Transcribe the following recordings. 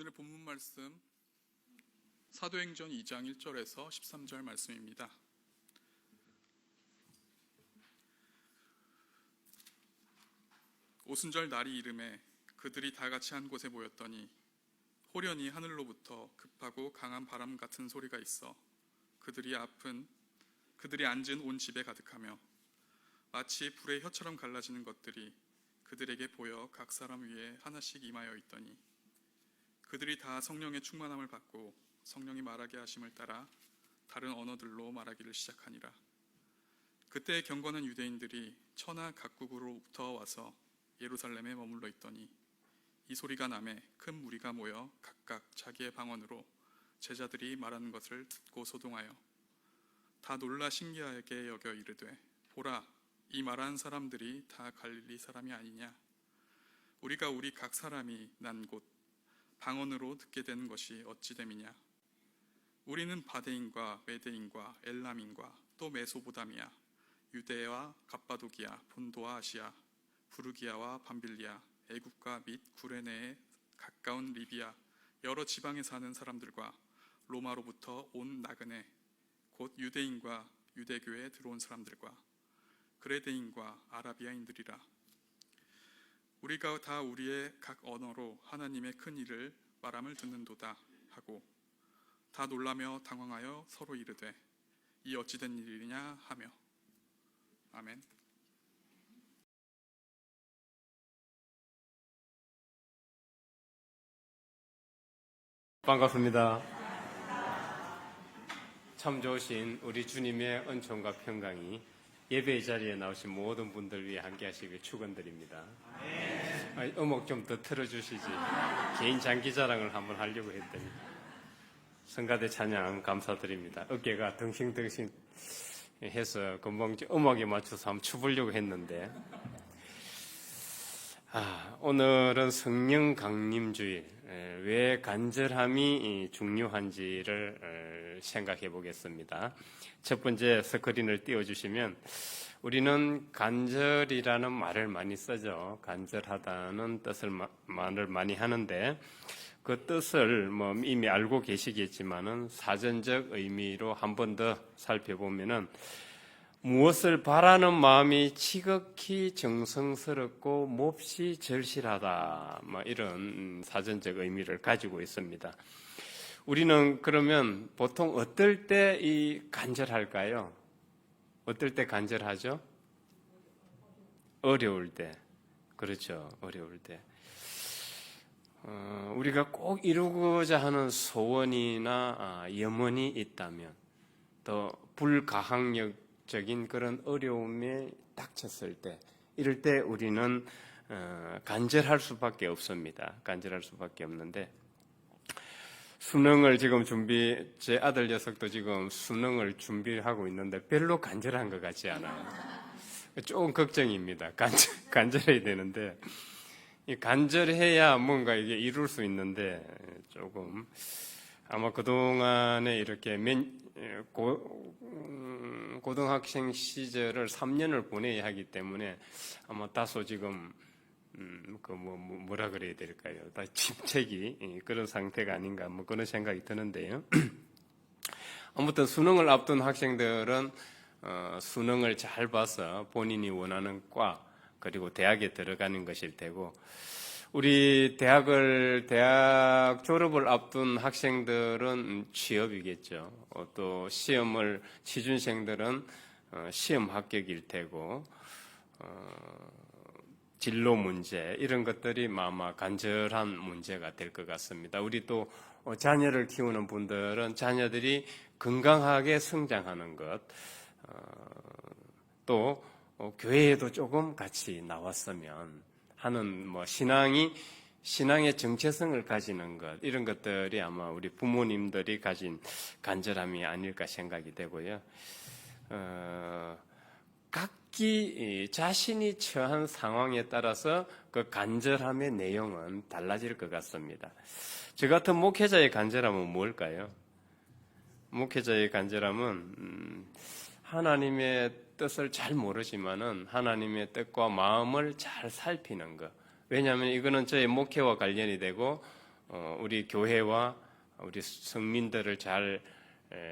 오늘의 본문 말씀 사도행전 2장 1절에서 13절 말씀입니다. 오순절 날이 이름에 그들이 다 같이 한 곳에 모였더니 호련히 하늘로부터 급하고 강한 바람 같은 소리가 있어 그들이 앉은 온 집에 가득하며 마치 불의 혀처럼 갈라지는 것들이 그들에게 보여 각 사람 위에 하나씩 임하여 있더니 그들이 다 성령의 충만함을 받고 성령이 말하게 하심을 따라 다른 언어들로 말하기를 시작하니라. 그때 경건한 유대인들이 천하 각국으로부터 와서 예루살렘에 머물러 있더니 이 소리가 나매 큰 무리가 모여 각각 자기의 방언으로 제자들이 말하는 것을 듣고 소동하여 다 놀라 신기하게 여겨 이르되 보라, 이 말하는 사람들이 다 갈릴리 사람이 아니냐? 우리가 우리 각 사람이 난 곳 방언으로 듣게 되는 것이 어찌 됨이냐? 우리는 바데인과 메데인과 엘람인과 또 메소보다미아, 유대와 갑바도기아, 본도와 아시아, 부르기아와 밤빌리아, 애국과 및 구레네에 가까운 리비아, 여러 지방에 사는 사람들과 로마로부터 온 나그네, 곧 유대인과 유대교에 들어온 사람들과 그레데인과 아라비아인들이라. 우리가 다 우리의 각 언어로 하나님의 큰 일을 말함을 듣는도다 하고 다 놀라며 당황하여 서로 이르되 이 어찌 된 일이냐 하며. 아멘. 반갑습니다. 참 좋으신 우리 주님의 은총과 평강이 예배의 자리에 나오신 모든 분들 위해 함께 하시길 축원드립니다. 음악 좀 더 틀어주시지. 개인 장기 자랑을 한번 하려고 했더니 성가대 찬양 감사드립니다. 어깨가 덩싱덩싱 해서 금방 음악에 맞춰서 한번 춰보려고 했는데 오늘은 성령 강림주일, 왜 간절함이 중요한지를 생각해 보겠습니다. 첫 번째 스크린을 띄워주시면 우리는 간절이라는 말을 많이 쓰죠. 간절하다는 뜻을 말을 많이 하는데 그 뜻을 이미 알고 계시겠지만은 사전적 의미로 한 번 더 살펴보면은 무엇을 바라는 마음이 지극히 정성스럽고 몹시 절실하다, 이런 사전적 의미를 가지고 있습니다. 우리는 그러면 보통 어떨 때 이 간절할까요? 어떨 때 간절하죠? 어려울 때. 그렇죠. 어려울 때. 우리가 꼭 이루고자 하는 소원이나 염원이 있다면, 또 불가항력적인 그런 어려움에 닥쳤을 때, 이럴 때 우리는 간절할 수밖에 없습니다. 간절할 수밖에 없는데, 수능을 지금 제 아들 녀석도 지금 수능을 준비하고 있는데 별로 간절한 것 같지 않아요. 조금 걱정입니다. 간절해야 되는데, 간절해야 뭔가 이게 이룰 수 있는데, 조금, 아마 그동안에 이렇게 고등학생 시절을 3년을 보내야 하기 때문에 아마 다소 지금 뭐라 그래야 될까요? 다 침체기 그런 상태가 아닌가 그런 생각이 드는데요. 아무튼 수능을 앞둔 학생들은 수능을 잘 봐서 본인이 원하는 과 그리고 대학에 들어가는 것일 테고, 우리 대학 졸업을 앞둔 학생들은 취업이겠죠. 또 취준생들은 시험 합격일 테고, 진로 문제 이런 것들이 아마 간절한 문제가 될 것 같습니다. 우리 또 자녀를 키우는 분들은 자녀들이 건강하게 성장하는 것, 또 교회에도 조금 같이 나왔으면 하는 신앙의 정체성을 가지는 것, 이런 것들이 아마 우리 부모님들이 가진 간절함이 아닐까 생각이 되고요. 각기 자신이 처한 상황에 따라서 그 간절함의 내용은 달라질 것 같습니다. 저 같은 목회자의 간절함은 뭘까요? 목회자의 간절함은 하나님의 뜻을 잘 모르지만은 하나님의 뜻과 마음을 잘 살피는 것. 왜냐하면 이거는 저의 목회와 관련이 되고 우리 교회와 우리 성민들을 잘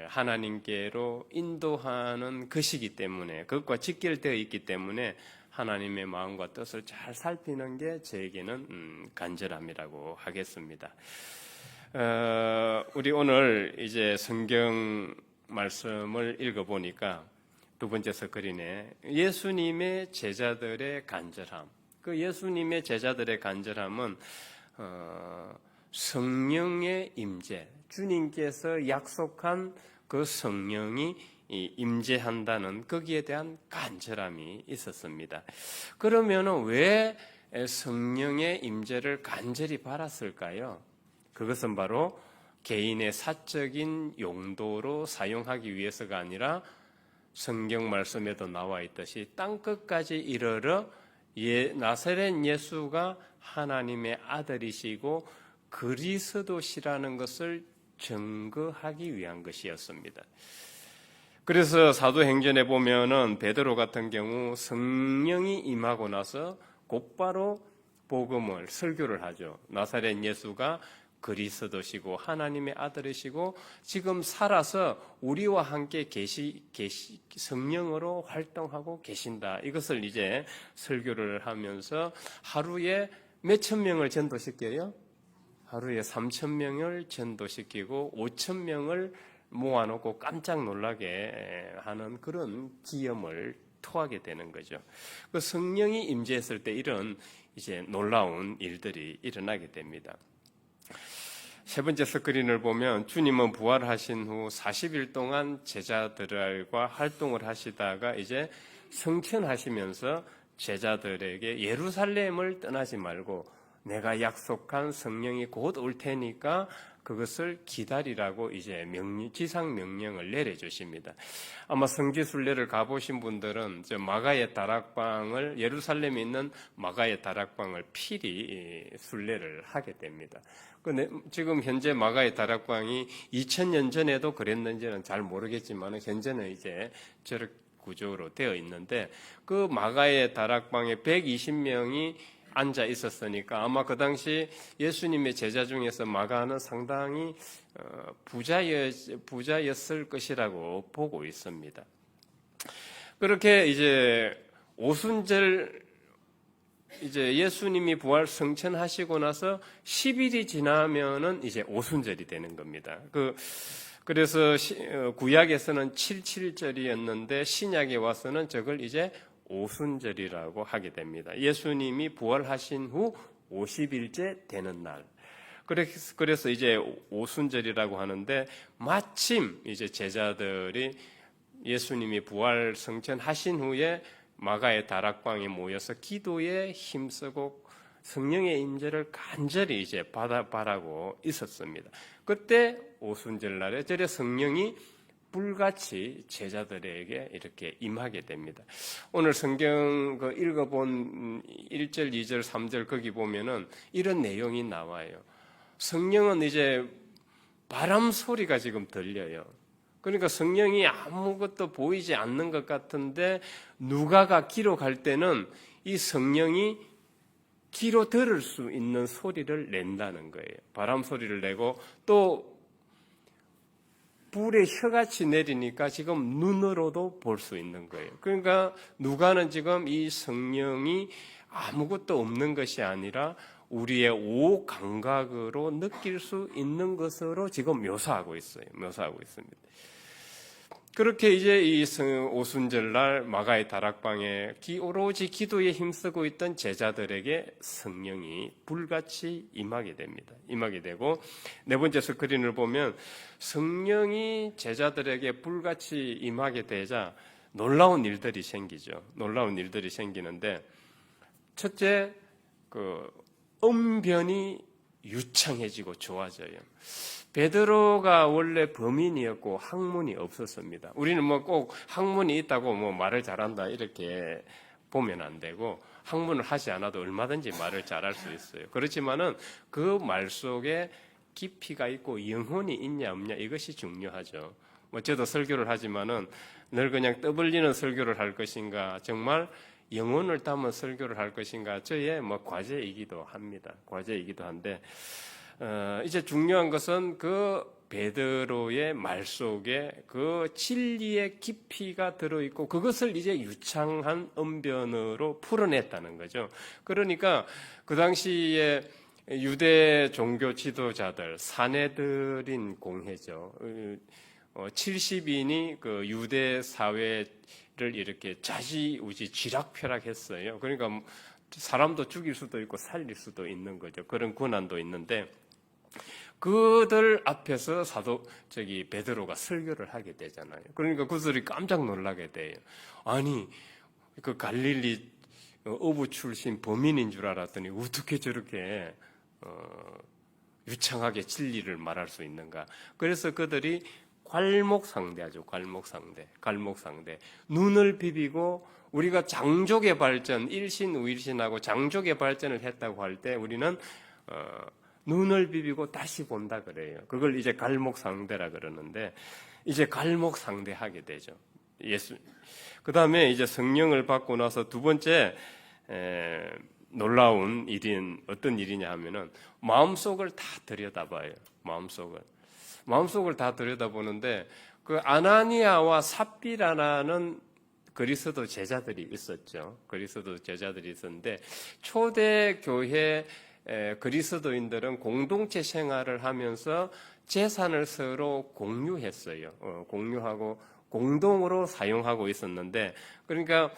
하나님께로 인도하는 것이기 때문에, 그것과 직결되어 있기 때문에 하나님의 마음과 뜻을 잘 살피는 게 저에게는 간절함이라고 하겠습니다. 우리 오늘 이제 성경 말씀을 읽어보니까 두 번째 서클이네. 예수님의 제자들의 간절함. 그 예수님의 제자들의 간절함은 성령의 임재, 주님께서 약속한 그 성령이 임재한다는 거기에 대한 간절함이 있었습니다. 그러면은 왜 성령의 임재를 간절히 바랐을까요? 그것은 바로 개인의 사적인 용도로 사용하기 위해서가 아니라 성경 말씀에도 나와 있듯이 땅끝까지 이르러 나사렛 예수가 하나님의 아들이시고 그리스도시라는 것을 증거하기 위한 것이었습니다. 그래서 사도행전에 보면은 베드로 같은 경우 성령이 임하고 나서 곧바로 복음을 설교를 하죠. 나사렛 예수가 그리스도시고 하나님의 아들이시고 지금 살아서 우리와 함께 성령으로 활동하고 계신다. 이것을 이제 설교를 하면서 하루에 몇천 명을 전도시켜요? 하루에 3,000명을 전도시키고 5,000명을 모아놓고 깜짝 놀라게 하는 그런 기염을 토하게 되는 거죠. 그 성령이 임재했을 때 이런 이제 놀라운 일들이 일어나게 됩니다. 세 번째 스크린을 보면 주님은 부활하신 후 40일 동안 제자들과 활동을 하시다가 이제 성천하시면서 제자들에게 예루살렘을 떠나지 말고 내가 약속한 성령이 곧 올 테니까 그것을 기다리라고 이제 지상 명령을 내려주십니다. 아마 성지순례를 가보신 분들은 마가의 다락방을, 예루살렘에 있는 마가의 다락방을 필히 순례를 하게 됩니다. 지금 현재 마가의 다락방이 2000년 전에도 그랬는지는 잘 모르겠지만 현재는 이제 저렇게 구조로 되어 있는데 그 마가의 다락방에 120명이 앉아 있었으니까 아마 그 당시 예수님의 제자 중에서 마가는 상당히 부자였을 것이라고 보고 있습니다. 그렇게 이제 오순절 이제 예수님이 부활 성천하시고 나서 10일이 지나면은 이제 오순절이 되는 겁니다. 그래서 구약에서는 77절이었는데 신약에 와서는 저걸 이제 오순절이라고 하게 됩니다. 예수님이 부활하신 후 50일째 되는 날. 그래서 이제 오순절이라고 하는데 마침 이제 제자들이 예수님이 부활 성천하신 후에 마가의 다락방에 모여서 기도에 힘쓰고 성령의 임재를 간절히 이제 바라고 있었습니다. 그때 오순절 날에 저래 성령이 불같이 제자들에게 이렇게 임하게 됩니다. 오늘 성경 읽어본 1절, 2절, 3절 거기 보면은 이런 내용이 나와요. 성령은 이제 바람 소리가 지금 들려요. 그러니까 성령이 아무것도 보이지 않는 것 같은데 누가가 기록할 때는 이 성령이 귀로 들을 수 있는 소리를 낸다는 거예요. 바람 소리를 내고 또 불에 혀같이 내리니까 지금 눈으로도 볼 수 있는 거예요. 그러니까 누가는 지금 이 성령이 아무것도 없는 것이 아니라 우리의 오 감각으로 느낄 수 있는 것으로 지금 묘사하고 있습니다. 그렇게 이제 이 오순절날 마가의 다락방에 오로지 기도에 힘쓰고 있던 제자들에게 성령이 불같이 임하게 됩니다. 임하게 되고 네 번째 스크린을 보면 성령이 제자들에게 불같이 임하게 되자 놀라운 일들이 생기죠. 놀라운 일들이 생기는데 첫째, 언변이 유창해지고 좋아져요. 베드로가 원래 범인이었고 학문이 없었습니다. 우리는 꼭 학문이 있다고 말을 잘한다 이렇게 보면 안 되고 학문을 하지 않아도 얼마든지 말을 잘할 수 있어요. 그렇지만은 그 말 속에 깊이가 있고 영혼이 있냐 없냐 이것이 중요하죠. 저도 설교를 하지만은 늘 그냥 떠벌리는 설교를 할 것인가 정말 영혼을 담은 설교를 할 것인가 저의 과제이기도 합니다. 과제이기도 한데 이제 중요한 것은 그 베드로의 말 속에 그 진리의 깊이가 들어있고 그것을 이제 유창한 언변으로 풀어냈다는 거죠. 그러니까 그 당시에 유대 종교 지도자들, 사내들인 공회죠. 70인이 그 유대 사회를 이렇게 좌지우지 쥐락펴락했어요. 그러니까 사람도 죽일 수도 있고 살릴 수도 있는 거죠. 그런 권한도 있는데 그들 앞에서 베드로가 설교를 하게 되잖아요. 그러니까 그들이 깜짝 놀라게 돼요. 아니, 그 갈릴리 어부 출신 범인인 줄 알았더니 어떻게 저렇게 유창하게 진리를 말할 수 있는가. 그래서 그들이 괄목상대하죠. 괄목상대. 눈을 비비고 우리가 장족의 발전, 일신, 우일신하고 장족의 발전을 했다고 할 때 우리는 눈을 비비고 다시 본다 그래요. 그걸 이제 갈목상대라 그러는데 이제 갈목상대하게 되죠. 그 다음에 이제 성령을 받고 나서 두 번째 놀라운 일인 어떤 일이냐 하면은 마음속을 다 들여다봐요. 마음속을 다 들여다보는데 그 아나니아와 삽비라라는 그리스도 제자들이 있었죠. 그리스도 제자들이 있었는데 초대 교회 그리스도인들은 공동체 생활을 하면서 재산을 서로 공유했어요. 공유하고 공동으로 사용하고 있었는데 그러니까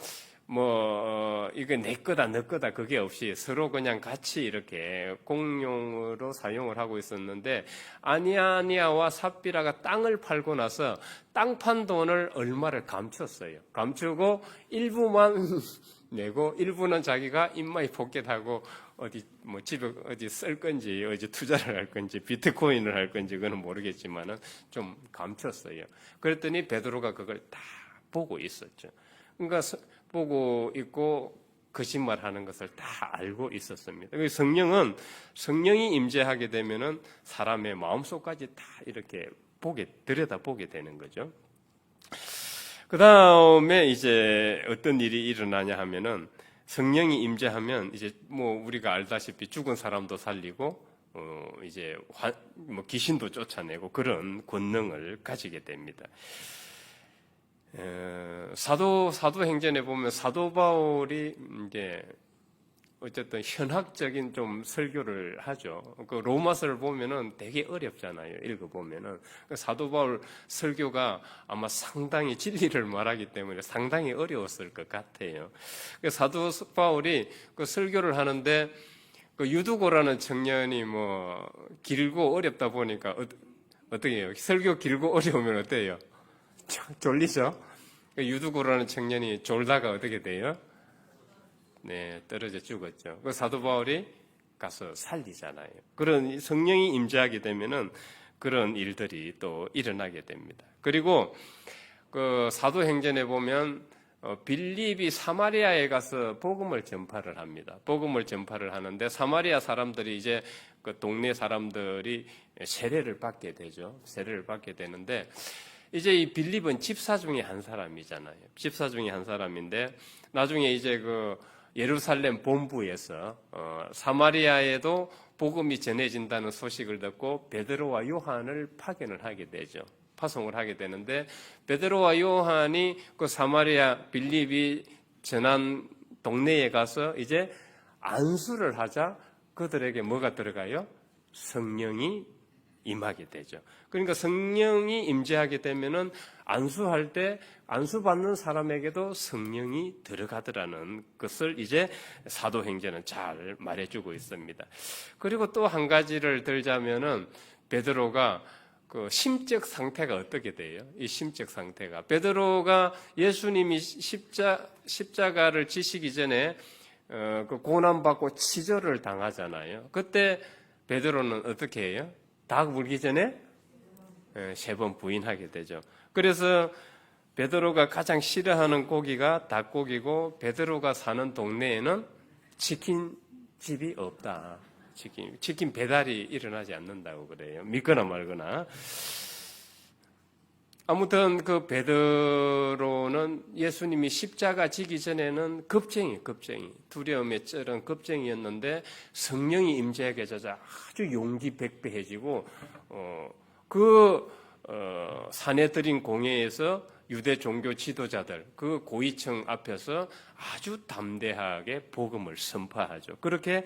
이게 내 거다 너 거다 그게 없이 서로 그냥 같이 이렇게 공용으로 사용을 하고 있었는데 아나니아와 삽비라가 땅을 팔고 나서 땅 판 돈을 얼마를 감췄어요. 감추고 일부만 내고 일부는 자기가 입마이 포켓하고 집에 어디 쓸 건지 어디 투자를 할 건지 비트코인을 할 건지 그건 모르겠지만은 좀 감췄어요. 그랬더니 베드로가 그걸 다 보고 있었죠. 그러니까 보고 있고 거짓말하는 것을 다 알고 있었습니다. 성령이 임재하게 되면은 사람의 마음속까지 다 이렇게 들여다보게 되는 거죠. 그 다음에 이제 어떤 일이 일어나냐 하면은 성령이 임재하면 이제 우리가 알다시피 죽은 사람도 살리고 이제 귀신도 쫓아내고 그런 권능을 가지게 됩니다. 사도행전에 보면 사도 바울이 이제 어쨌든 현학적인 좀 설교를 하죠. 그 로마서를 보면은 되게 어렵잖아요. 읽어보면은. 사도 바울 설교가 아마 상당히 진리를 말하기 때문에 상당히 어려웠을 것 같아요. 사도 바울이 그 설교를 하는데 그 유두고라는 청년이 길고 어렵다 보니까 어떻게 해요? 설교 길고 어려우면 어때요? 졸리죠? 유두고라는 청년이 졸다가 어떻게 돼요? 네, 떨어져 죽었죠. 그 사도 바울이 가서 살리잖아요. 그런 성령이 임재하게 되면은 그런 일들이 또 일어나게 됩니다. 그리고 그 사도행전에 보면 빌립이 사마리아에 가서 복음을 전파를 합니다. 복음을 전파를 하는데 사마리아 사람들이 이제 그 동네 사람들이 세례를 받게 되죠. 세례를 받게 되는데 이제 이 빌립은 집사 중에 한 사람이잖아요. 집사 중에 한 사람인데 나중에 이제 그 예루살렘 본부에서 사마리아에도 복음이 전해진다는 소식을 듣고 베드로와 요한을 파견을 하게 되죠. 파송을 하게 되는데 베드로와 요한이 그 사마리아 빌립이 전한 동네에 가서 이제 안수를 하자 그들에게 뭐가 들어가요? 성령이 임하게 되죠. 그러니까 성령이 임재하게 되면은 안수할 때 안수받는 사람에게도 성령이 들어가더라는 것을 이제 사도행전은 잘 말해주고 있습니다. 그리고 또 한 가지를 들자면은 베드로가 그 심적 상태가 어떻게 돼요? 이 심적 상태가 베드로가 예수님이 십자가를 지시기 전에 그 고난받고 치절을 당하잖아요. 그때 베드로는 어떻게 해요? 닭 물기 전에 3번 부인하게 되죠. 그래서 베드로가 가장 싫어하는 고기가 닭고기고 베드로가 사는 동네에는 치킨집이 없다. 치킨 배달이 일어나지 않는다고 그래요. 믿거나 말거나. 아무튼 그 베드로는 예수님이 십자가 지기 전에는 겁쟁이, 두려움에 쩔은 겁쟁이였는데 성령이 임재하게 되자 아주 용기 백배해지고 사내들인 공회에서 유대 종교 지도자들, 그 고위층 앞에서 아주 담대하게 복음을 선포하죠. 그렇게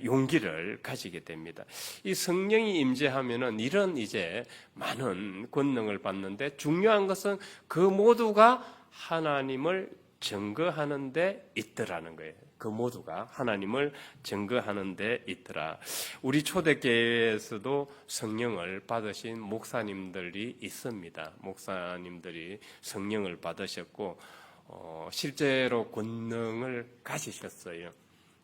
용기를 가지게 됩니다. 이 성령이 임재하면은 이런 이제 많은 권능을 받는데 중요한 것은 그 모두가 하나님을 증거하는 데 있더라는 거예요. 그 모두가 하나님을 증거하는 데 있더라. 우리 초대교회에서도 성령을 받으신 목사님들이 있습니다. 목사님들이 성령을 받으셨고 실제로 권능을 가지셨어요.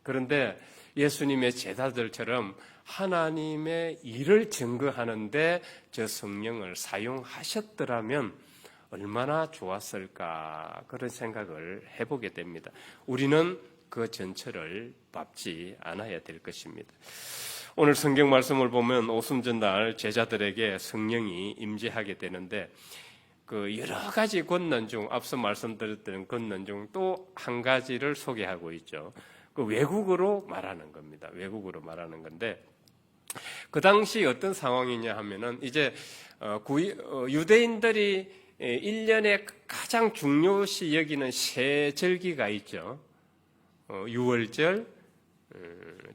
그런데 예수님의 제자들처럼 하나님의 일을 증거하는데 저 성령을 사용하셨더라면 얼마나 좋았을까 그런 생각을 해보게 됩니다. 우리는 그 전철을 밟지 않아야 될 것입니다. 오늘 성경 말씀을 보면 오순절날 제자들에게 성령이 임재하게 되는데 그 여러 가지 권능 중 앞서 말씀드렸던 권능 중 또 한 가지를 소개하고 있죠. 그 외국어로 말하는 겁니다. 외국어로 말하는 건데 그 당시 어떤 상황이냐 하면은 이제 유대인들이 1년에 가장 중요시 여기는 세 절기가 있죠. 6월절,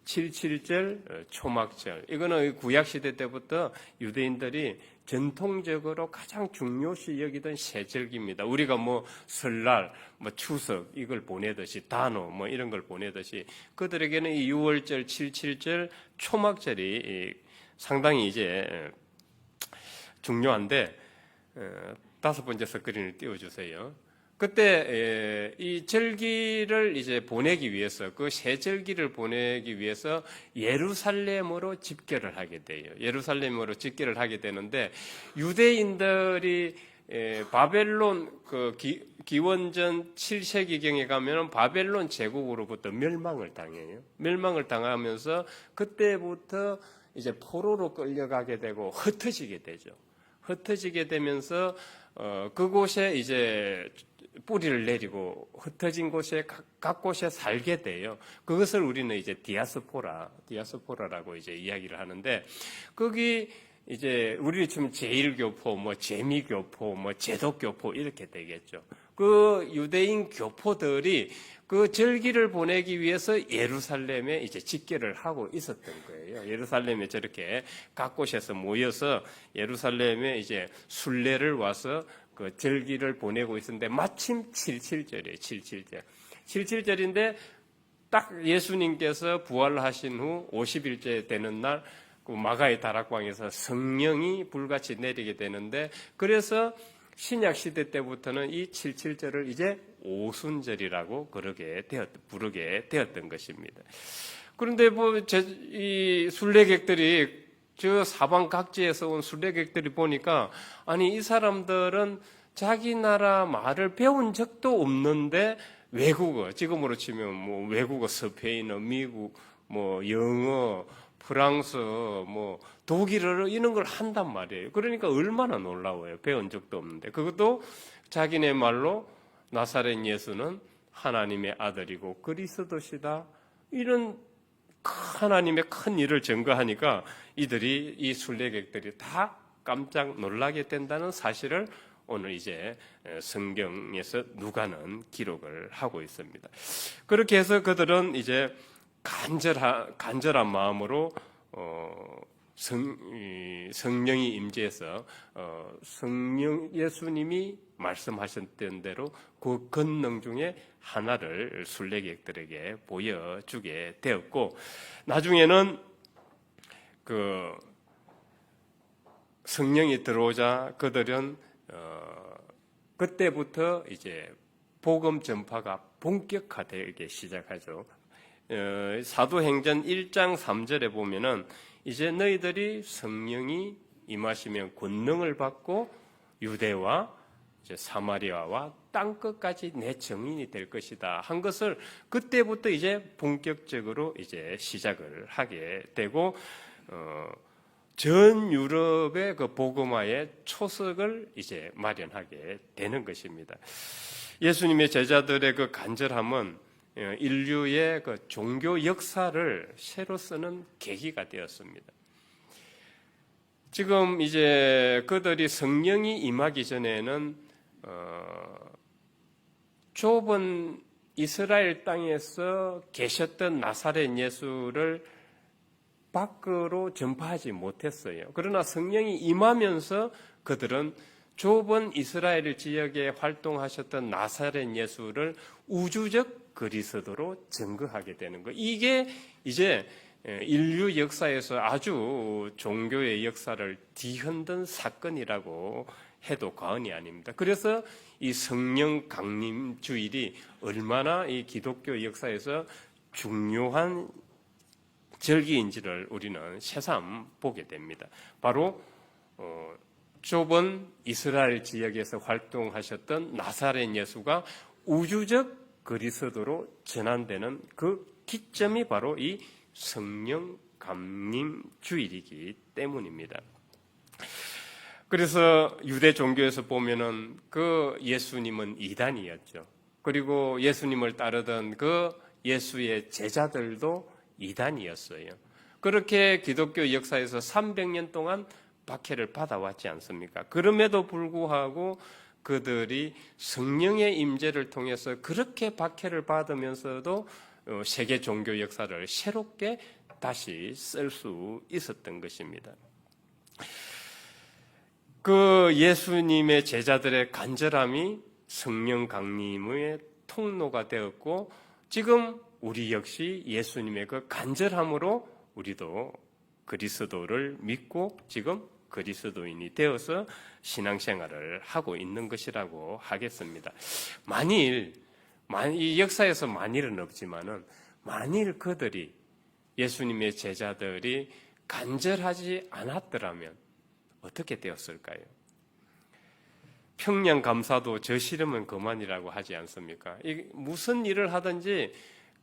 7.7절, 초막절. 이거는 구약시대 때부터 유대인들이 전통적으로 가장 중요시 여기던 세 절기입니다. 우리가 뭐 설날, 뭐 추석 이걸 보내듯이 단오 뭐 이런 걸 보내듯이 그들에게는 이 6월절, 7.7절, 초막절이 상당히 이제 중요한데 5번째 스크린을 띄워주세요. 그때 이 절기를 이제 보내기 위해서 그 세 절기를 보내기 위해서 예루살렘으로 집결을 하게 돼요. 예루살렘으로 집결을 하게 되는데 유대인들이 바벨론 그 기원전 7세기경에 가면 바벨론 제국으로부터 멸망을 당해요. 멸망을 당하면서 그때부터 이제 포로로 끌려가게 되고 흩어지게 되죠. 흩어지게 되면서 그곳에 이제 뿌리를 내리고 흩어진 곳에 각 곳에 살게 돼요. 그것을 우리는 이제 디아스포라라고 이제 이야기를 하는데 거기 이제 우리 지금 제1교포, 뭐 재미교포, 뭐 제독교포 이렇게 되겠죠. 그 유대인 교포들이 그 절기를 보내기 위해서 예루살렘에 이제 집결을 하고 있었던 거예요. 예루살렘에 저렇게 각 곳에서 모여서 예루살렘에 이제 순례를 와서 그 절기를 보내고 있었는데 마침 7.7절이에요. 7.7절. 7.7절인데 딱 예수님께서 부활하신 후 50일째 되는 날 그 마가의 다락방에서 성령이 불같이 내리게 되는데 그래서 신약 시대 때부터는 이 7.7절을 이제 오순절이라고 부르게 되었던 것입니다. 그런데 이 순례객들이 저 사방 각지에서 온 순례객들이 보니까 아니 이 사람들은 자기 나라 말을 배운 적도 없는데 외국어 지금으로 치면 뭐 외국어 스페인어, 미국, 뭐 영어, 프랑스, 뭐 독일어 이런 걸 한단 말이에요. 그러니까 얼마나 놀라워요. 배운 적도 없는데 그것도 자기네 말로 나사렛 예수는 하나님의 아들이고 그리스도시다. 이런 하나님의 큰 일을 증거하니까 이 순례객들이 다 깜짝 놀라게 된다는 사실을 오늘 이제 성경에서 누가는 기록을 하고 있습니다. 그렇게 해서 그들은 이제 간절한 마음으로 성령이 임재해서 예수님이 말씀하셨던 대로 그 권능 중에 하나를 순례객들에게 보여주게 되었고 나중에는 그 성령이 들어오자 그들은 그때부터 이제 복음 전파가 본격화되기 시작하죠. 사도행전 1장 3절에 보면은 이제 너희들이 성령이 임하시면 권능을 받고 유대와 이제 사마리아와 땅끝까지 내 증인이 될 것이다 한 것을 그때부터 이제 본격적으로 이제 시작을 하게 되고 전 유럽의 그 복음화의 초석을 이제 마련하게 되는 것입니다. 예수님의 제자들의 그 간절함은 인류의 그 종교 역사를 새로 쓰는 계기가 되었습니다. 지금 이제 그들이 성령이 임하기 전에는 좁은 이스라엘 땅에서 계셨던 나사렛 예수를 밖으로 전파하지 못했어요. 그러나 성령이 임하면서 그들은 좁은 이스라엘 지역에 활동하셨던 나사렛 예수를 우주적 그리스도로 증거하게 되는 거예요. 이게 이제 인류 역사에서 아주 종교의 역사를 뒤흔든 사건이라고 해도 과언이 아닙니다. 그래서 이 성령 강림 주일이 얼마나 이 기독교 역사에서 중요한 절기인지를 우리는 새삼 보게 됩니다. 바로 좁은 이스라엘 지역에서 활동하셨던 나사렛 예수가 우주적 그리스도로 전환되는 그 기점이 바로 이 성령 강림 주일이기 때문입니다. 그래서 유대 종교에서 보면은 그 예수님은 이단이었죠. 그리고 예수님을 따르던 그 예수의 제자들도 이단이었어요. 그렇게 기독교 역사에서 300년 동안 박해를 받아왔지 않습니까? 그럼에도 불구하고 그들이 성령의 임재를 통해서 그렇게 박해를 받으면서도 세계 종교 역사를 새롭게 다시 쓸 수 있었던 것입니다. 그 예수님의 제자들의 간절함이 성령 강림의 통로가 되었고, 지금 우리 역시 예수님의 그 간절함으로 우리도 그리스도를 믿고 지금 그리스도인이 되어서 신앙생활을 하고 있는 것이라고 하겠습니다. 만일 이 역사에서 만일은 없지만은 만일 그들이 예수님의 제자들이 간절하지 않았더라면 어떻게 되었을까요? 평양 감사도 저 싫으면 그만이라고 하지 않습니까? 무슨 일을 하든지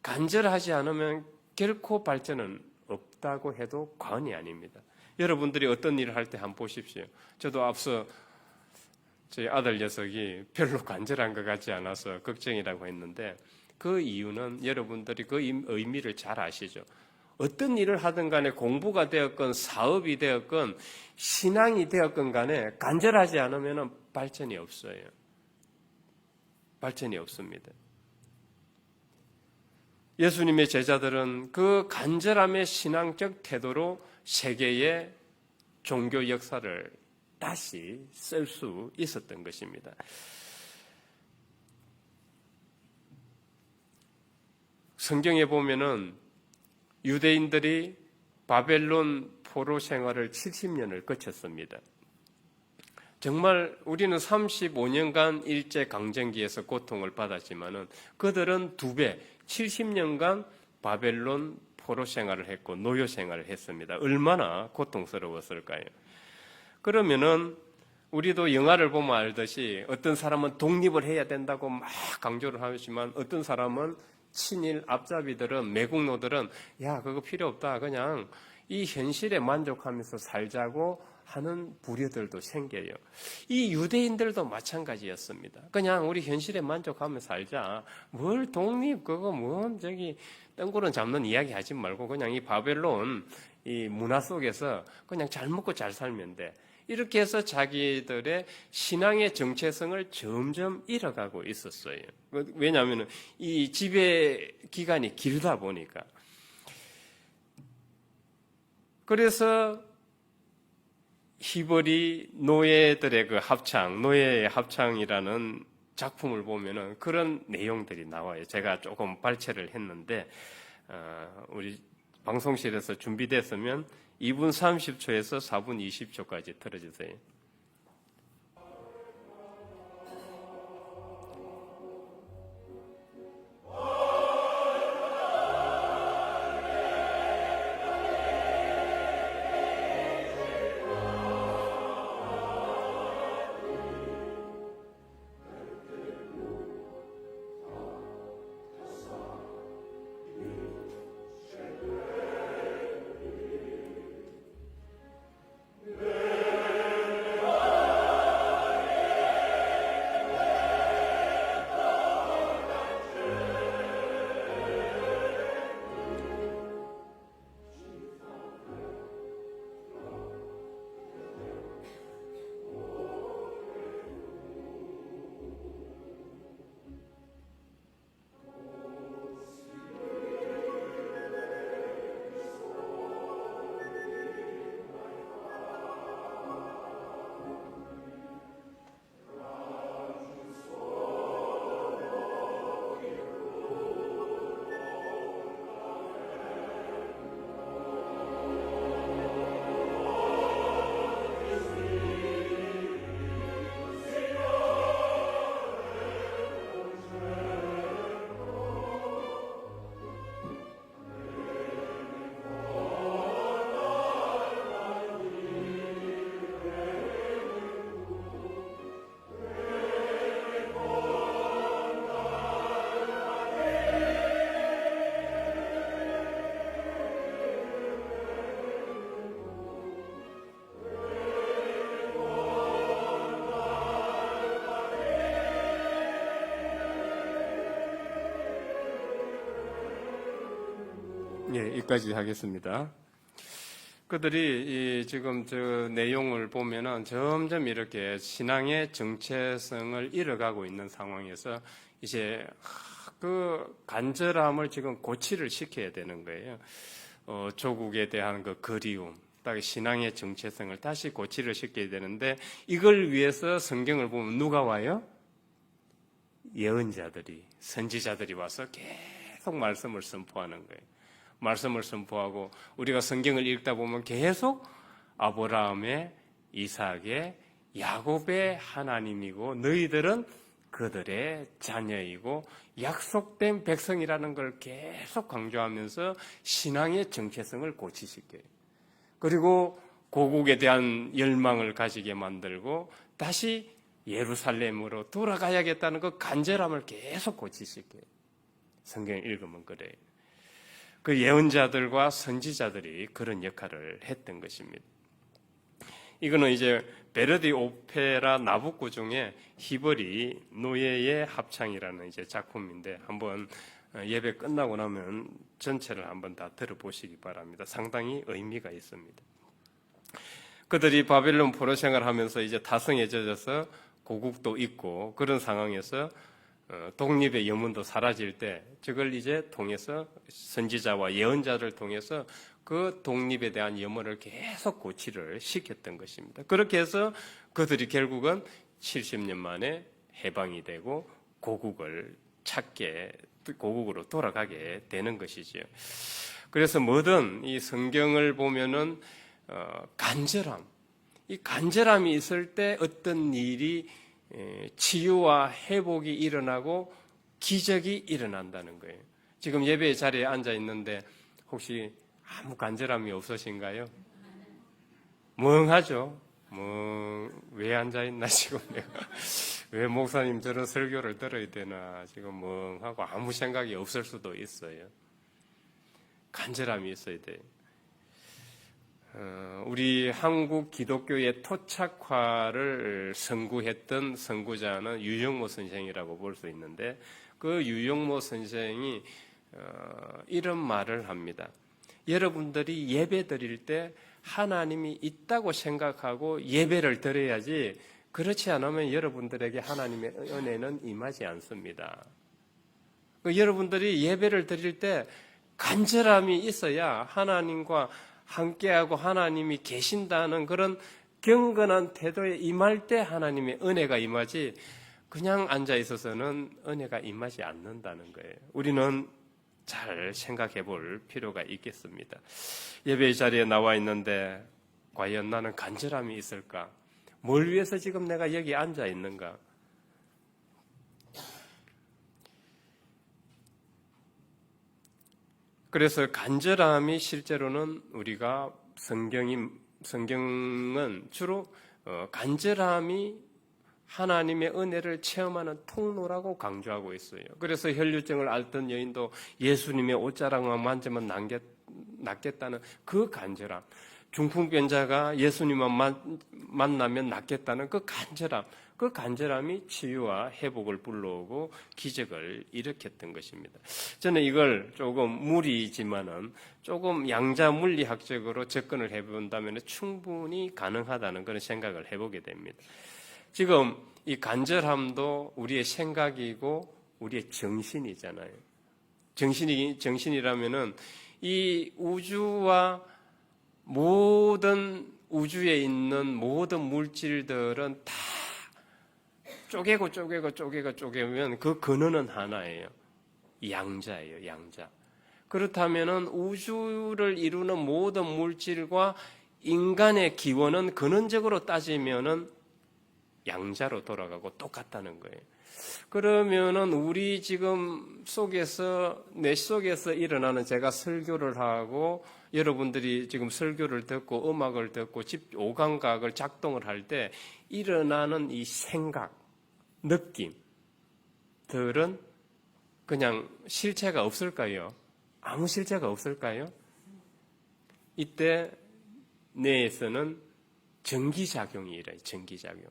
간절하지 않으면 결코 발전은 없다고 해도 과언이 아닙니다. 여러분들이 어떤 일을 할 때 한번 보십시오. 저도 앞서 저희 아들 녀석이 별로 간절한 것 같지 않아서 걱정이라고 했는데, 그 이유는 여러분들이 그 의미를 잘 아시죠? 어떤 일을 하든 간에 공부가 되었건 사업이 되었건 신앙이 되었건 간에 간절하지 않으면 발전이 없어요. 발전이 없습니다. 예수님의 제자들은 그 간절함의 신앙적 태도로 세계의 종교 역사를 다시 쓸 수 있었던 것입니다. 성경에 보면은 유대인들이 바벨론 포로 생활을 70년을 거쳤습니다. 정말 우리는 35년간 일제 강점기에서 고통을 받았지만은 그들은 2배, 70년간 바벨론 포로 생활을 했고 노예 생활을 했습니다. 얼마나 고통스러웠을까요? 그러면은 우리도 영화를 보면 알듯이 어떤 사람은 독립을 해야 된다고 막 강조를 하지만 어떤 사람은 친일 앞잡이들은, 매국노들은 야 그거 필요 없다, 그냥 이 현실에 만족하면서 살자고 하는 부류들도 생겨요. 이 유대인들도 마찬가지였습니다. 그냥 우리 현실에 만족하면서 살자, 뭘 독립 그거 뭔 저기 땡구름 잡는 이야기 하지 말고 그냥 이 바벨론 이 문화 속에서 그냥 잘 먹고 잘 살면 돼. 이렇게 해서 자기들의 신앙의 정체성을 점점 잃어가고 있었어요. 왜냐하면 이 지배 기간이 길다 보니까. 그래서 히브리 노예들의 그 합창, 노예의 합창이라는 작품을 보면은 그런 내용들이 나와요. 제가 조금 발췌를 했는데 우리 방송실에서 준비됐으면 2분 30초에서 4분 20초까지 틀어주세요. 예, 여기까지 하겠습니다. 그들이 지금 저 내용을 보면은 점점 이렇게 신앙의 정체성을 잃어가고 있는 상황에서 이제 그 간절함을 지금 고치를 시켜야 되는 거예요. 조국에 대한 그 그리움, 딱 신앙의 정체성을 다시 고치를 시켜야 되는데 이걸 위해서 성경을 보면 누가 와요? 예언자들이, 선지자들이 와서 계속 말씀을 선포하는 거예요. 말씀을 선포하고 우리가 성경을 읽다 보면 계속 아브라함의, 이삭의, 야곱의 하나님이고 너희들은 그들의 자녀이고 약속된 백성이라는 걸 계속 강조하면서 신앙의 정체성을 고치시켜요. 그리고 고국에 대한 열망을 가지게 만들고 다시 예루살렘으로 돌아가야겠다는 그 간절함을 계속 고치시켜요. 성경을 읽으면 그래요. 그 예언자들과 선지자들이 그런 역할을 했던 것입니다. 이거는 이제 베르디 오페라 나부코 중에 히버리 노예의 합창이라는 이제 작품인데 한번 예배 끝나고 나면 전체를 한번 다 들어보시기 바랍니다. 상당히 의미가 있습니다. 그들이 바벨론 포로 생활하면서 이제 타성에 젖어서 고국도 있고 그런 상황에서 독립의 염원도 사라질 때 저걸 이제 통해서 선지자와 예언자를 통해서 그 독립에 대한 염원을 계속 고치를 시켰던 것입니다. 그렇게 해서 그들이 결국은 70년 만에 해방이 되고 고국을 찾게, 고국으로 돌아가게 되는 것이죠. 그래서 뭐든 이 성경을 보면은 간절함, 이 간절함이 있을 때 어떤 일이 치유와 회복이 일어나고 기적이 일어난다는 거예요. 지금 예배의 자리에 앉아 있는데 혹시 아무 간절함이 없으신가요? 멍하죠? 왜 앉아 있나 지금 내가 왜 목사님 저런 설교를 들어야 되나 지금 멍하고 아무 생각이 없을 수도 있어요. 간절함이 있어야 돼요. 우리 한국 기독교의 토착화를 선구했던 선구자는 유영모 선생이라고 볼 수 있는데 그 유영모 선생이 이런 말을 합니다. 여러분들이 예배 드릴 때 하나님이 있다고 생각하고 예배를 드려야지 그렇지 않으면 여러분들에게 하나님의 은혜는 임하지 않습니다. 여러분들이 예배를 드릴 때 간절함이 있어야 하나님과 함께하고 하나님이 계신다는 그런 경건한 태도에 임할 때 하나님의 은혜가 임하지 그냥 앉아 있어서는 은혜가 임하지 않는다는 거예요. 우리는 잘 생각해 볼 필요가 있겠습니다. 예배의 자리에 나와 있는데 과연 나는 간절함이 있을까? 뭘 위해서 지금 내가 여기 앉아 있는가? 그래서 간절함이 실제로는 우리가 성경은 주로 간절함이 하나님의 은혜를 체험하는 통로라고 강조하고 있어요. 그래서 혈류증을 앓던 여인도 예수님의 옷자락만 만지면 낫겠다는 그 간절함, 중풍병자가 예수님만 만나면 낫겠다는 그 간절함이 치유와 회복을 불러오고 기적을 일으켰던 것입니다. 저는 이걸 조금 무리지만은 조금 양자 물리학적으로 접근을 해본다면 충분히 가능하다는 그런 생각을 해보게 됩니다. 지금 이 간절함도 우리의 생각이고 우리의 정신이잖아요. 정신이라면은 이 우주와 모든 우주에 있는 모든 물질들은 다 쪼개면 그 근원은 하나예요. 양자예요, 양자. 그렇다면은 우주를 이루는 모든 물질과 인간의 기원은 근원적으로 따지면은 양자로 돌아가고 똑같다는 거예요. 그러면은 우리 지금 내 속에서 일어나는 제가 설교를 하고 여러분들이 지금 설교를 듣고 음악을 듣고 오감각을 작동을 할 때 일어나는 이 생각, 느낌들은 그냥 실체가 없을까요? 아무 실체가 없을까요? 이때 뇌에서는 전기작용이 일어나요.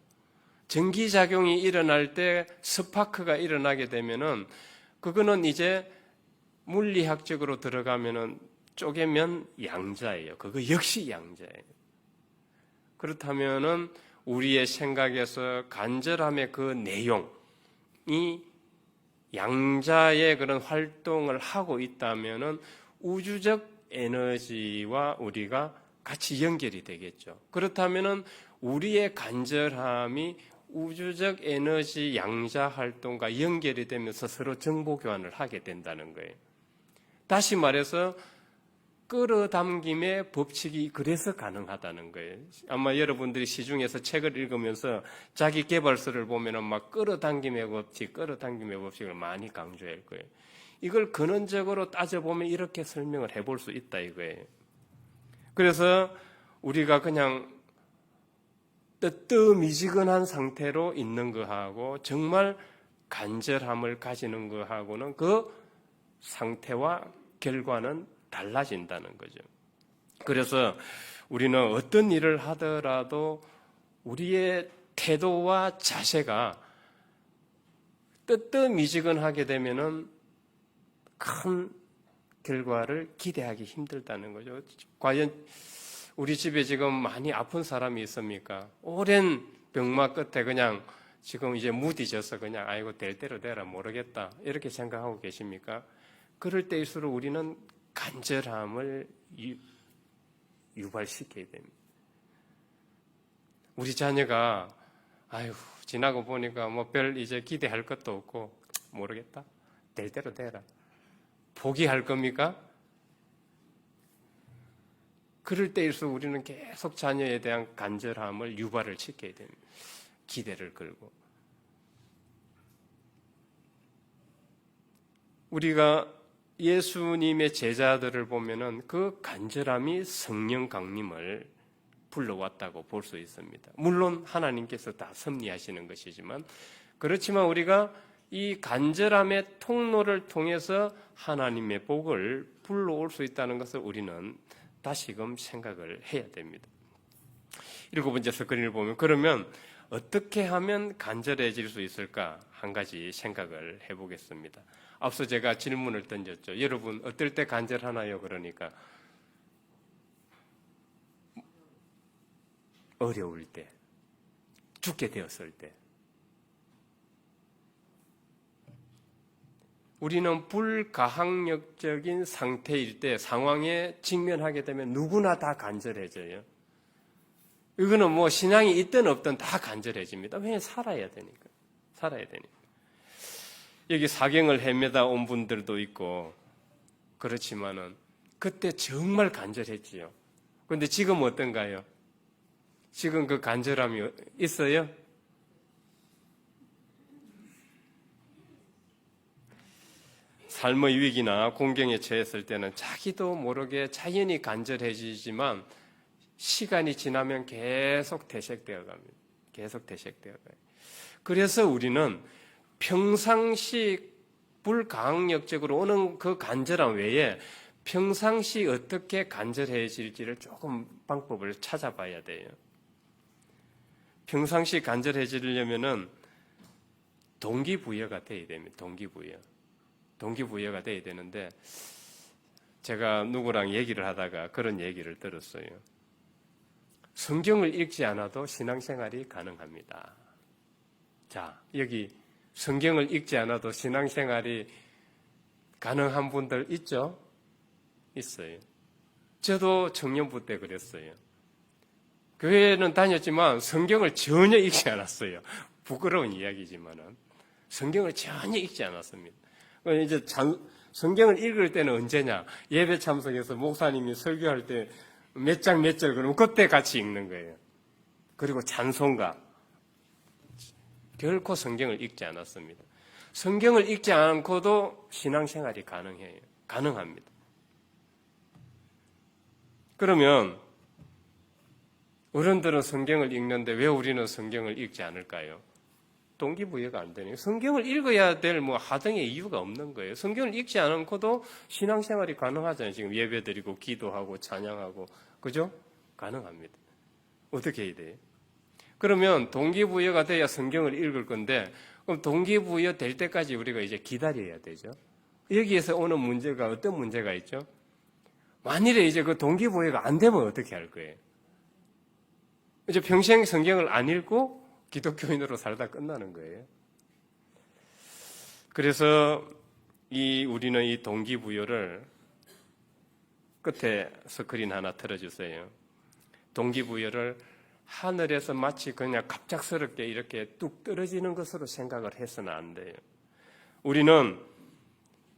전기작용이 일어날 때 스파크가 일어나게 되면은 그거는 이제 물리학적으로 들어가면은 쪼개면 양자예요. 그거 역시 양자예요. 그렇다면은 우리의 생각에서 간절함의 그 내용이 양자의 그런 활동을 하고 있다면은 우주적 에너지와 우리가 같이 연결이 되겠죠. 그렇다면은 우리의 간절함이 우주적 에너지 양자 활동과 연결이 되면서 서로 정보 교환을 하게 된다는 거예요. 다시 말해서 끌어당김의 법칙이 그래서 가능하다는 거예요. 아마 여러분들이 시중에서 책을 읽으면서 자기 개발서를 보면은 막 끌어당김의 법칙을 많이 강조할 거예요. 이걸 근원적으로 따져보면 이렇게 설명을 해볼 수 있다 이거예요. 그래서 우리가 그냥 뜨뜻미지근한 상태로 있는 거하고 정말 간절함을 가지는 거하고는 그 상태와 결과는 달라진다는 거죠. 그래서 우리는 어떤 일을 하더라도 우리의 태도와 자세가 뜨뜻미지근하게 되면은 큰 결과를 기대하기 힘들다는 거죠. 과연 우리 집에 지금 많이 아픈 사람이 있습니까? 오랜 병마 끝에 그냥 지금 이제 무디져서 그냥 아이고 될 대로 되라 모르겠다 이렇게 생각하고 계십니까? 그럴 때일수록 우리는 간절함을 유발시켜야 됩니다. 우리 자녀가 아이고 지나고 보니까 뭐 별 이제 기대할 것도 없고 모르겠다 될 대로 되라 포기할 겁니까? 그럴 때일수록 우리는 계속 자녀에 대한 간절함을 유발을 시켜야 됩니다. 기대를 걸고. 우리가 예수님의 제자들을 보면은 그 간절함이 성령 강림을 불러왔다고 볼 수 있습니다. 물론 하나님께서 다 섭리하시는 것이지만 그렇지만 우리가 이 간절함의 통로를 통해서 하나님의 복을 불러올 수 있다는 것을 우리는 다시금 생각을 해야 됩니다. 7번째 서건을 보면 그러면 어떻게 하면 간절해질 수 있을까? 한 가지 생각을 해보겠습니다. 앞서 제가 질문을 던졌죠. 여러분 어떨 때 간절하나요? 그러니까 어려울 때, 죽게 되었을 때. 우리는 불가항력적인 상태일 때 상황에 직면하게 되면 누구나 다 간절해져요. 이거는 뭐 신앙이 있든 없든 다 간절해집니다. 왜? 살아야 되니까. 살아야 되니까. 여기 사경을 헤매다 온 분들도 있고 그렇지만은 그때 정말 간절했지요. 그런데 지금 어떤가요? 지금 그 간절함이 있어요? 삶의 위기나 공경에 처했을 때는 자기도 모르게 자연히 간절해지지만 시간이 지나면 계속 퇴색되어 갑니다. 계속 퇴색되어 가요. 그래서 우리는 평상시 불가항력적으로 오는 그 간절함 외에 평상시 어떻게 간절해질지를 조금 방법을 찾아봐야 돼요. 평상시 간절해지려면은 동기부여가 돼야 됩니다. 동기부여가 돼야 되는데 제가 누구랑 얘기를 하다가 그런 얘기를 들었어요. 성경을 읽지 않아도 신앙생활이 가능합니다. 자, 여기 성경을 읽지 않아도 신앙생활이 가능한 분들 있죠? 있어요. 저도 청년부 때 그랬어요. 교회는 다녔지만 성경을 전혀 읽지 않았어요. 부끄러운 이야기지만은 성경을 전혀 읽지 않았습니다. 이제 성경을 읽을 때는 언제냐? 예배 참석해서 목사님이 설교할 때 몇 장 몇 절 그러면 그때 같이 읽는 거예요. 그리고 찬송가. 결코 성경을 읽지 않았습니다. 성경을 읽지 않고도 신앙생활이 가능해요. 가능합니다. 그러면 어른들은 성경을 읽는데 왜 우리는 성경을 읽지 않을까요? 동기부여가 안 되네요. 성경을 읽어야 될 하등의 이유가 없는 거예요. 성경을 읽지 않고도 신앙생활이 가능하잖아요. 지금 예배드리고 기도하고 찬양하고 그죠? 가능합니다. 어떻게 해야 돼요? 그러면 동기부여가 돼야 성경을 읽을 건데 그럼 동기부여 될 때까지 우리가 이제 기다려야 되죠. 여기에서 오는 문제가 어떤 문제가 있죠? 만일에 이제 그 동기부여가 안 되면 어떻게 할 거예요? 이제 평생 성경을 안 읽고 기독교인으로 살다 끝나는 거예요. 그래서 우리는 이 동기부여를 끝에 스크린 하나 틀어주세요. 동기부여를 하늘에서 마치 그냥 갑작스럽게 이렇게 뚝 떨어지는 것으로 생각을 해서는 안 돼요. 우리는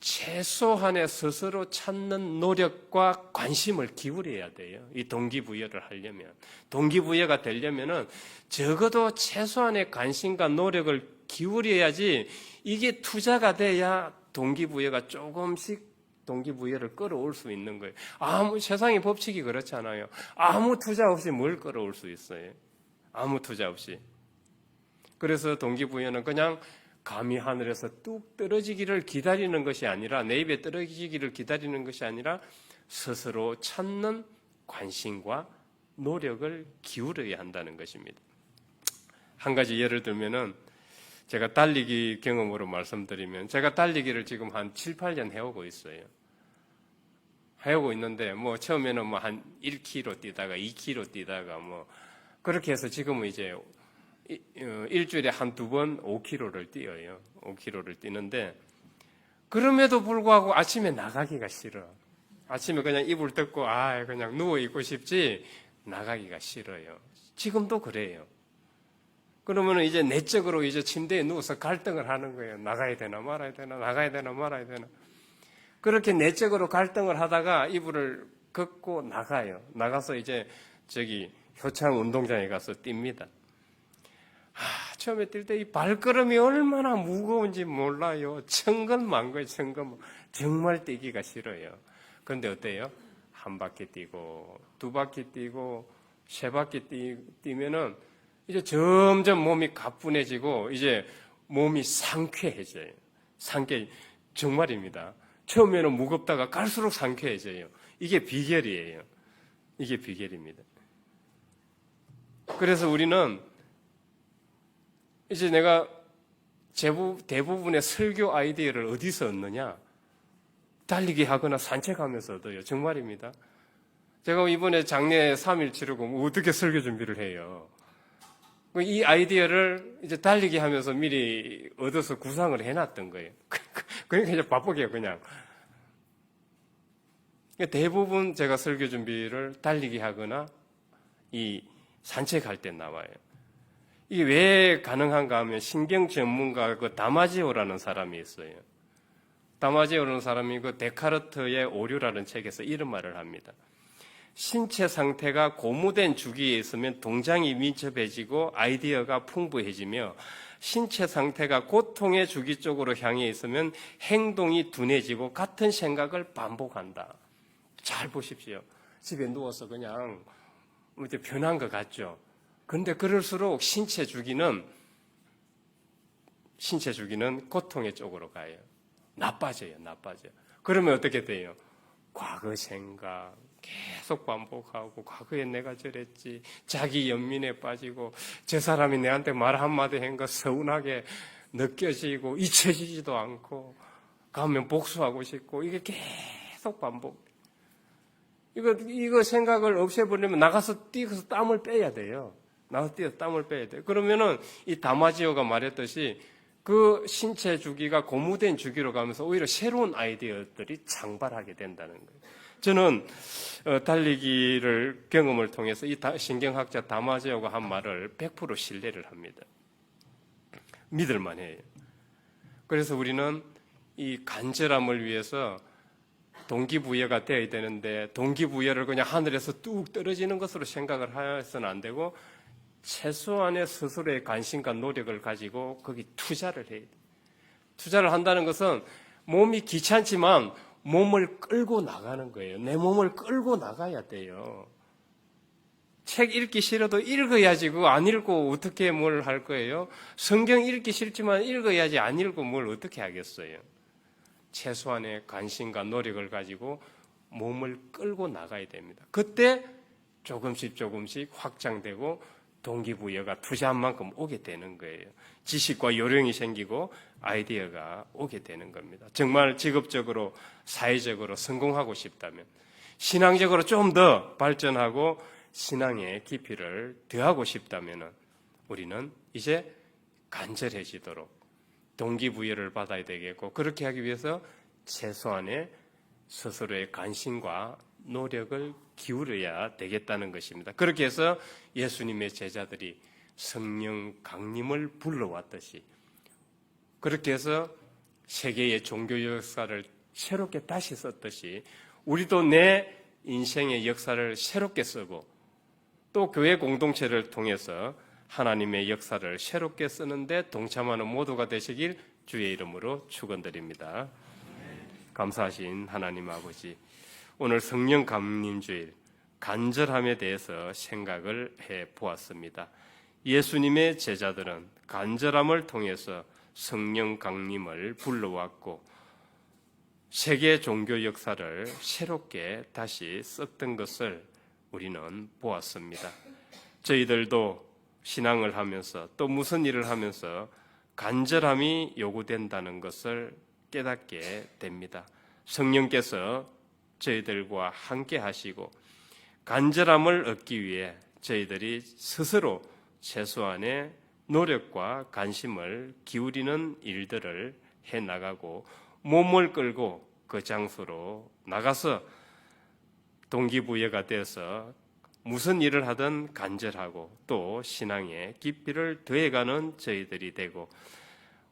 최소한의 스스로 찾는 노력과 관심을 기울여야 돼요. 이 동기부여를 하려면. 동기부여가 되려면은 적어도 최소한의 관심과 노력을 기울여야지 이게 투자가 돼야 동기부여가 조금씩 동기부여를 끌어올 수 있는 거예요. 세상의 법칙이 그렇잖아요. 아무 투자 없이 뭘 끌어올 수 있어요? 아무 투자 없이. 그래서 동기부여는 그냥 감히 하늘에서 뚝 떨어지기를 기다리는 것이 아니라, 내 입에 떨어지기를 기다리는 것이 아니라 스스로 찾는 관심과 노력을 기울여야 한다는 것입니다. 한 가지 예를 들면은 제가 달리기 경험으로 말씀드리면, 제가 달리기를 지금 한 7, 8년 해오고 있어요. 해오고 있는데 처음에는 한 1km 뛰다가 2km 뛰다가 그렇게 해서 지금은 이제 일주일에 한두 번 5km를 뛰어요. 5km를 뛰는데, 그럼에도 불구하고 아침에 나가기가 싫어. 아침에 그냥 이불 덮고 그냥 누워 있고 싶지 나가기가 싫어요. 지금도 그래요. 그러면 이제 내적으로 이제 침대에 누워서 갈등을 하는 거예요. 나가야 되나 말아야 되나, 나가야 되나 말아야 되나. 그렇게 내적으로 갈등을 하다가 이불을 걷고 나가요. 나가서 이제 효창 운동장에 가서 뜁니다. 처음에 뛸 때 이 발걸음이 얼마나 무거운지 몰라요. 천근만고에 천근. 정말 뛰기가 싫어요. 그런데 어때요? 한 바퀴 뛰고, 두 바퀴 뛰고, 세 바퀴 뛰면은 이제 점점 몸이 가뿐해지고, 이제 몸이 상쾌해져요. 정말입니다. 처음에는 무겁다가 갈수록 상쾌해져요. 이게 비결이에요. 이게 비결입니다. 그래서 우리는 이제 내가 대부분의 설교 아이디어를 어디서 얻느냐? 달리기 하거나 산책하면서 얻어요. 정말입니다. 제가 이번에 장례 3일 치르고 어떻게 설교 준비를 해요? 이 아이디어를 이제 달리기 하면서 미리 얻어서 구상을 해놨던 거예요. 그러니까 이제 바쁘게 그냥. 대부분 제가 설교 준비를 달리기 하거나 이 산책할 때 나와요. 이게 왜 가능한가 하면 신경 전문가 다마지오라는 사람이 있어요. 다마지오라는 사람이 데카르트의 오류라는 책에서 이런 말을 합니다. 신체 상태가 고무된 주기에 있으면 동작이 민첩해지고 아이디어가 풍부해지며, 신체 상태가 고통의 주기 쪽으로 향해 있으면 행동이 둔해지고 같은 생각을 반복한다. 잘 보십시오. 집에 누워서 그냥 변한 것 같죠? 그런데 그럴수록 신체 주기는 고통의 쪽으로 가요. 나빠져요. 그러면 어떻게 돼요? 과거 생각 계속 반복하고, 과거에 내가 저랬지, 자기 연민에 빠지고, 저 사람이 내한테 말 한마디 한 거 서운하게 느껴지고, 잊혀지지도 않고, 가면 복수하고 싶고, 이게 계속 반복. 이거 생각을 없애버리면 나가서 뛰어서 땀을 빼야 돼요. 그러면은 이 다마지오가 말했듯이 그 신체 주기가 고무된 주기로 가면서 오히려 새로운 아이디어들이 창발하게 된다는 거예요. 저는 달리기를 경험을 통해서 이 신경학자 다마지오가 한 말을 100% 신뢰를 합니다. 믿을만 해요. 그래서 우리는 이 간절함을 위해서 동기부여가 되어야 되는데, 동기부여를 그냥 하늘에서 뚝 떨어지는 것으로 생각을 해서는 안 되고, 최소한의 스스로의 관심과 노력을 가지고 거기 투자를 해야 돼요. 투자를 한다는 것은 몸이 귀찮지만 몸을 끌고 나가는 거예요. 내 몸을 끌고 나가야 돼요. 책 읽기 싫어도 읽어야지. 그거 안 읽고 어떻게 뭘 할 거예요? 성경 읽기 싫지만 읽어야지. 안 읽고 뭘 어떻게 하겠어요? 최소한의 관심과 노력을 가지고 몸을 끌고 나가야 됩니다. 그때 조금씩 확장되고 동기부여가 투자한 만큼 오게 되는 거예요. 지식과 요령이 생기고 아이디어가 오게 되는 겁니다. 정말 직업적으로, 사회적으로 성공하고 싶다면, 신앙적으로 좀 더 발전하고 신앙의 깊이를 더하고 싶다면 우리는 이제 간절해지도록 동기부여를 받아야 되겠고, 그렇게 하기 위해서 최소한의 스스로의 관심과 노력을 기울여야 되겠다는 것입니다. 그렇게 해서 예수님의 제자들이 성령 강림을 불러왔듯이, 그렇게 해서 세계의 종교 역사를 새롭게 다시 썼듯이 우리도 내 인생의 역사를 새롭게 쓰고 또 교회 공동체를 통해서 하나님의 역사를 새롭게 쓰는데 동참하는 모두가 되시길 주의 이름으로 축원드립니다. 감사하신 하나님 아버지, 오늘 성령 강림주일 간절함에 대해서 생각을 해 보았습니다. 예수님의 제자들은 간절함을 통해서 성령 강림을 불러왔고 세계 종교 역사를 새롭게 다시 썼던 것을 우리는 보았습니다. 저희들도 신앙을 하면서 또 무슨 일을 하면서 간절함이 요구된다는 것을 깨닫게 됩니다. 성령께서 저희들과 함께 하시고 간절함을 얻기 위해 저희들이 스스로 최소한의 노력과 관심을 기울이는 일들을 해나가고 몸을 끌고 그 장소로 나가서 동기부여가 돼서 무슨 일을 하든 간절하고 또 신앙의 깊이를 더해가는 저희들이 되고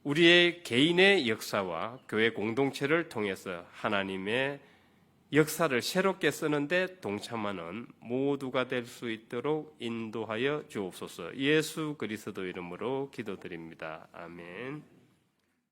우리의 개인의 역사와 교회 공동체를 통해서 하나님의 역사를 새롭게 쓰는데 동참하는 모두가 될 수 있도록 인도하여 주옵소서. 예수 그리스도 이름으로 기도드립니다. 아멘.